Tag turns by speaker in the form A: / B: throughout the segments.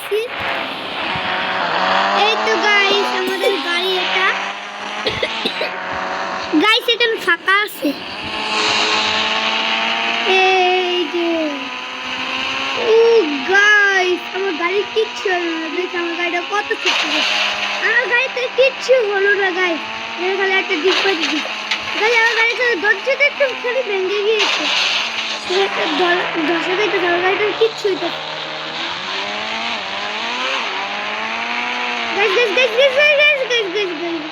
A: গেছি। এই তো গাইস আমাদের গাড়ি এটা গাইস এখানে ফাঁকা আছে। এই যে ও গাইস আমার গাড়ি কিচ্ছু হলো না। দেখ আমার গাড়িটা কত ছোট, আমার গাড়িতে কিচ্ছু হলো না গাইস। এর খালি একটা ডিপ পাইছি গাইস। আমার গাড়িতে দরজাটা একটু খালি ভেঙে গিয়েছে, দরজা গাড়িটা আমার গাড়িটার কিচ্ছু হইতো। Guys guys guys guys guys guys guys guys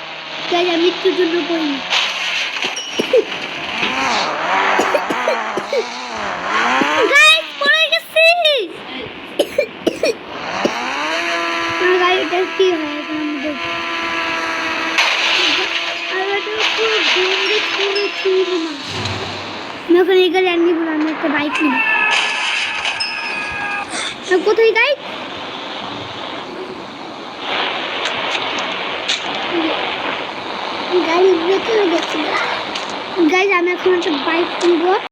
A: guys আমি মৃত্যুর জন্য পড়িনি। গাইস পড়ে গেছি। আমার গাড়িটা কি হয় আমাদের ওখানে এই গাড়ি আনবি বলে আমি একটা বাইক নিব। কোথায় গাই গাড়ি বেঁচে গেছে গাইজ। আমি এখন একটা বাইক নিব।